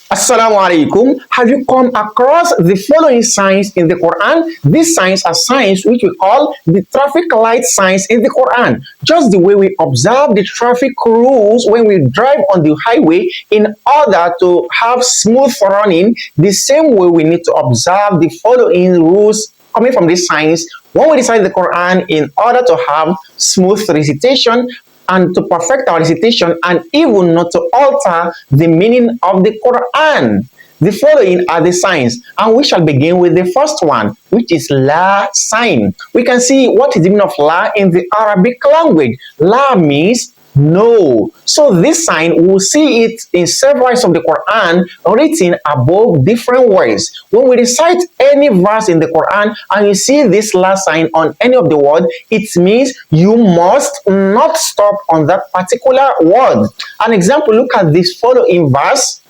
Assalamu alaikum. Have you come across the following signs in the Quran? These signs are signs which we call the traffic light signs in the Quran. Just the way we observe the traffic rules when we drive on the highway in order to have smooth running, the same way we need to observe the following rules coming from these signs when we recite the Quran in order to have smooth recitation and to perfect our recitation and even not to alter the meaning of the Quran. The following are the signs, and we shall begin with the first one, which is La sign. We can see what is the meaning of La in the Arabic language. La means no. So this sign, we will see it in several verses of the Quran written above different words. When we recite any verse in the Quran and you see this last sign on any of the word, it means you must not stop on that particular word. An example, look at this following verse.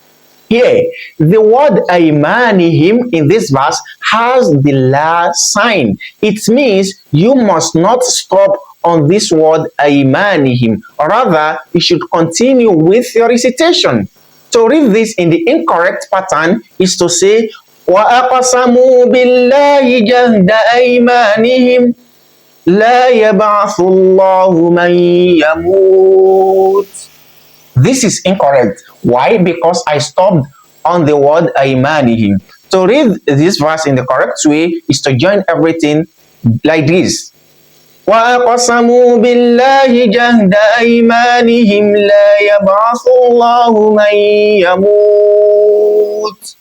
Here, the word Aymanihim in this verse has the la sign. It means you must not stop on this word Aymanihim. Rather, you should continue with your recitation. To read this in the incorrect pattern is to say, وَأَقْسَمُوا بِاللَّهِ جَهْدَ أَيْمَانِهِمْ لَا يَبْعَثُ اللَّهُ مَنْ يَمُوتُ. This is incorrect. Why? Because I stopped on the word Aymanihim. To read this verse in the correct way is to join everything like this. وَأَقْسَمُوا بِاللَّهِ جَهْدَ أَيْمَانِهِمْ لَا يَبْعَثُ اللَّهُ مَنْ يَمُوتُ.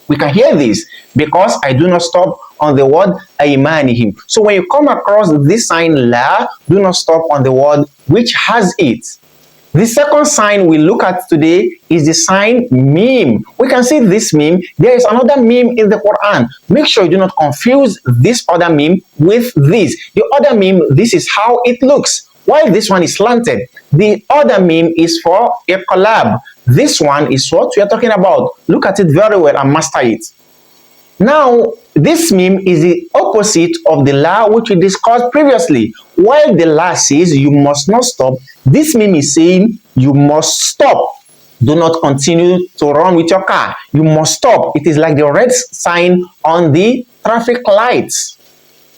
We can hear this because I do not stop on the word Aymanihim. So when you come across this sign La, do not stop on the word which has it. The second sign we look at today is the sign meme. We can see this meme. There is another meme in the Quran. Make sure you do not confuse this other meme with this. The other meme, this is how it looks. While this one is slanted, the other meme is for a collab. This one is what we are talking about. Look at it very well and master it. Now, this meme is the opposite of the la which we discussed previously. While the la says you must not stop, this meme is saying you must stop. Do not continue to run with your car. You must stop. It is like the red sign on the traffic lights.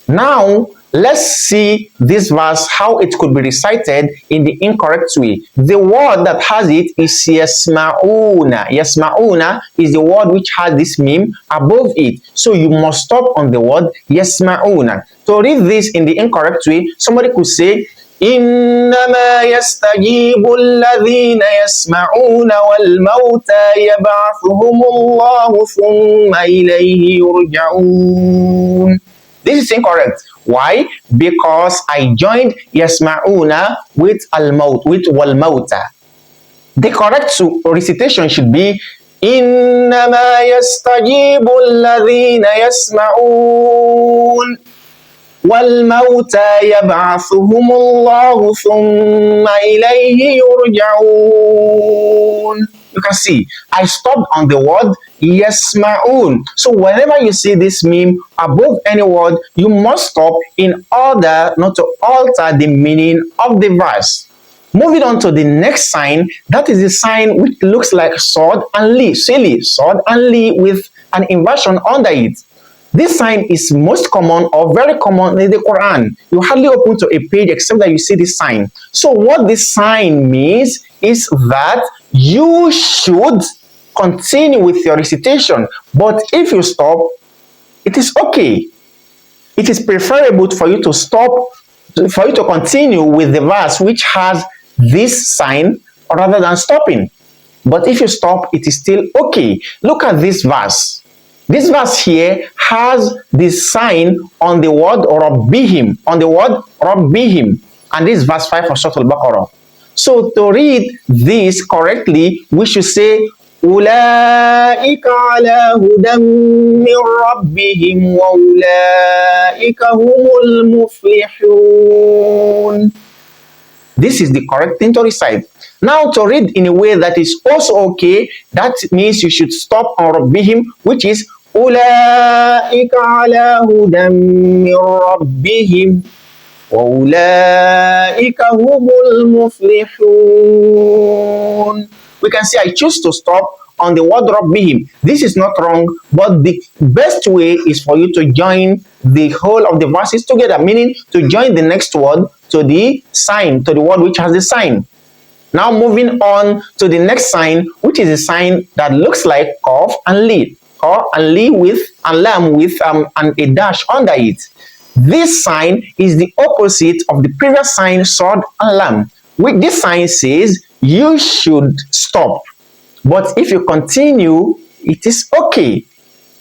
Now, let's see this verse, how it could be recited in the incorrect way. The word that has it is yasma'una. Yasma'una is the word which has this meme above it. So you must stop on the word yasma'una. To read this in the incorrect way, somebody could say, إنما يستجيب الذين يسمعون والموتى يبعثهم الله ثم إليه يرجعون. This is incorrect. Why? Because I joined Yasma'una with Al-Maut, with Wal-Mauta. The correct recitation should be إنما يستجيب الذين يسمعون والموتى يبعثهم الله ثم إليه يرجعون. You can see, I stopped on the word yasma'un. So whenever you see this meme above any word, you must stop in order not to alter the meaning of the verse. Moving on to the next sign, that is the sign which looks like sword and lee, silly, sword and lee with an inversion under it. This sign is most common or very common in the Quran. You hardly open to a page except that you see this sign. So what this sign means is that you should continue with your recitation. But if you stop, it is okay. It is preferable for you to stop, for you to continue with the verse which has this sign rather than stopping. But if you stop, it is still okay. Look at this verse. This verse here has this sign on the word Rabbihim, and this is verse 5 of Surah Al-Baqarah. So to read this correctly, we should say أولئك على هدى من ربهم وأولئك هم المفلحون. This is the correct thing to recite. Now to read in a way that is also okay, that means you should stop on Rabbihim, which is أولئك على هدى من ربهم وأولئك هم المفلحون. We can say I choose to stop on the word Rabbihim. This is not wrong, but the best way is for you to join the whole of the verses together, meaning to join the next word to the sign, to the word which has the sign. Now moving on to the next sign, which is a sign that looks like Qaf and Li, or and Li with and Lam with and a dash under it. This sign is the opposite of the previous sign, Sod and Lam. With this sign says you should stop, but if you continue, it is okay.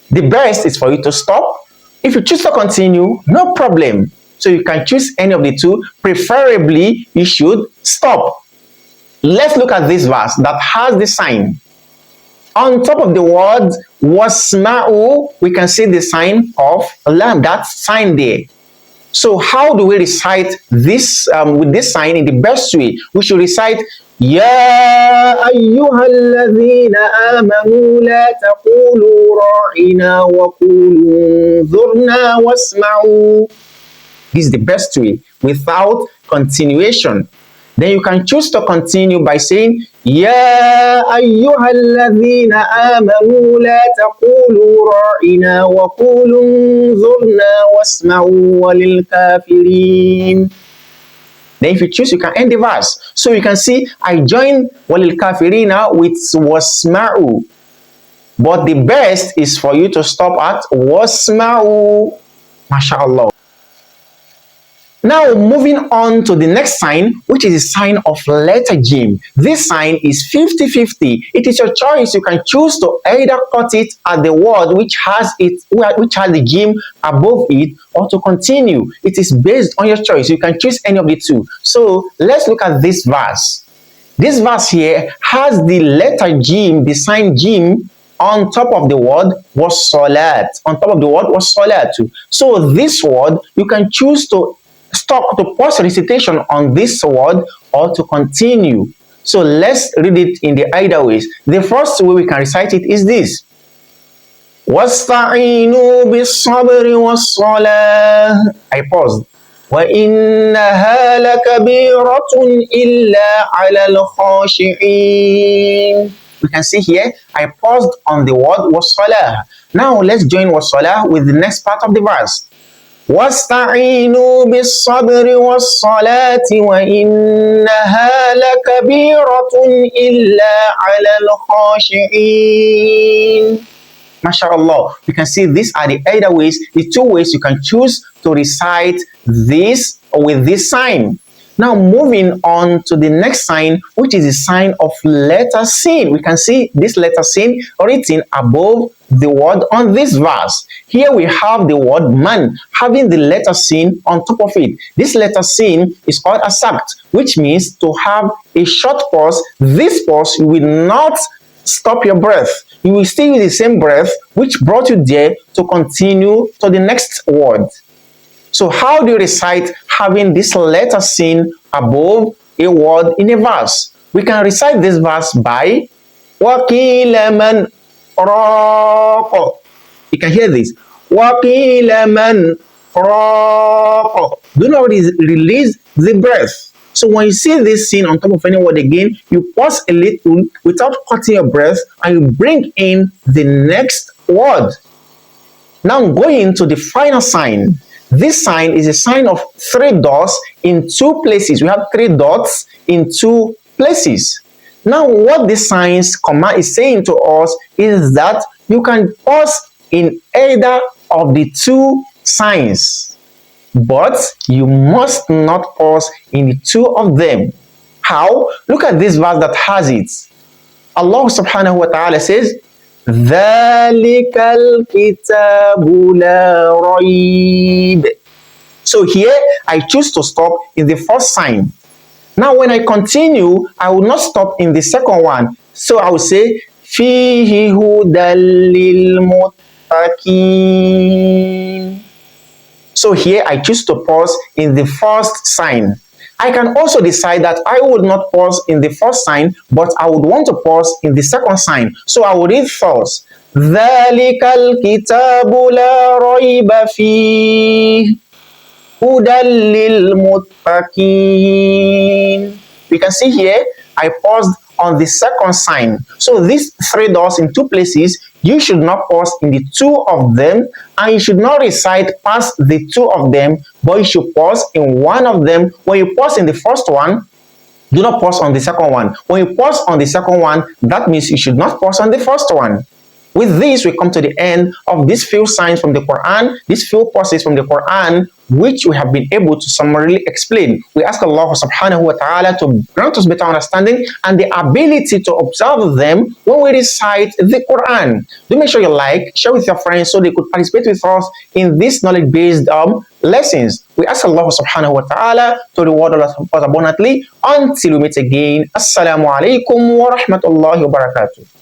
The best is for you to stop. If you choose to continue, no problem. So you can choose any of the two. Preferably, you should stop. Let's look at this verse that has the sign. On top of the word wasma'u, we can see the sign of lam, that sign there. So how do we recite this with this sign in the best way? We should recite Ya ayyuhalladhina amanu la taqulu ra'ina wa qulu dhurna wasma'u. This is the best way without continuation. Then you can choose to continue by saying Ya ayyuhalladhina amanu la taqulu ra'ina wa qulu dhurna wasma'u walil kafirin. Then if you choose, you can end the verse. So you can see I join walil kafirina with wasma'u. But the best is for you to stop at wasma'u. MashaAllah. Now moving on to the next sign, which is a sign of letter Jim. This sign is 50-50. It is your choice. You can choose to either cut it at the word which has the Jim above it, or to continue. It is based on your choice. You can choose any of the two. So let's look at this verse. This verse here has the letter Jim, the sign Jim, on top of the word was salat. On top of the word was salat. So this word, you can choose to stop, to pause recitation on this word, or to continue. So let's read it in the either ways. The first way we can recite it is this. وَاسْتَعِينُوا بِالصَّبْرِ وَالصَّلَاةِ. I paused. وَإِنَّهَا لَكَبِيرَةٌ إِلَّا عَلَى الْخَاشِعِينَ. We can see here, I paused on the word وَالصَّلَاةِ. Now let's join وَالصَّلَاةِ with the next part of the verse. وَاسْتَعِينُوا بِالصَّبْرِ وَالصَّلَاةِ وَإِنَّهَا لَكَبِيرَةٌ إِلَّا عَلَى الْخَاشِعِينَ. MashaAllah. You can see these are the either ways, the two ways you can choose to recite this with this sign. Now moving on to the next sign, which is the sign of letter sin. We can see this letter sin written above the word on this verse. Here we have the word man having the letter sin on top of it. This letter sin is called a sakt, which means to have a short pause. This pause, you will not stop your breath. You will stay with the same breath which brought you there to continue to the next word. So how do you recite having this letter sin above a word in a verse? We can recite this verse by وَقِيلَ مَنْ رَاقَ. You can hear this. وَقِيلَ مَنْ رَاقَ. Do not release the breath. So when you see this sin on top of any word again, you pause a little without cutting your breath and you bring in the next word. Now going to the final sign. This sign is a sign of 3 dots in 2 places. We have 3 dots in 2 places. Now what this sign's command is saying to us is that you can pause in either of the 2 signs, but you must not pause in the 2 of them. How? Look at this verse that has it. Allah subhanahu wa ta'ala says, ذَلِكَ الْكِتَابُ لَا رَيْبَ. So here I choose to stop in the first sign. Now when I continue, I will not stop in the second one. So I will say فِيهِ هُدًى لِلْمُتَّقِينَ. So here I choose to pause in the first sign. I can also decide that I would not pause in the first sign, but I would want to pause in the second sign. So I will read first. ذَلِكَ الْكِتَابُ لَا رَيْبَ فِيهِ هُدًى لِلْمُتَّقِينَ. You can see here, I paused on the second sign. So these three doors in two places, you should not pause in the two of them, and you should not recite past the two of them, but you should pause in one of them. When you pause in the first one, do not pause on the second one. When you pause on the second one, that means you should not pause on the first one. With this, we come to the end of these few signs from the Quran, these few pauses from the Quran, which we have been able to summarily explain. We ask Allah subhanahu wa ta'ala to grant us better understanding and the ability to observe them when we recite the Quran. Do make sure you like, share with your friends so they could participate with us in these knowledge-based lessons. We ask Allah subhanahu wa ta'ala to reward us abundantly. Until we meet again, Assalamu alaikum wa rahmatullahi wa barakatuh.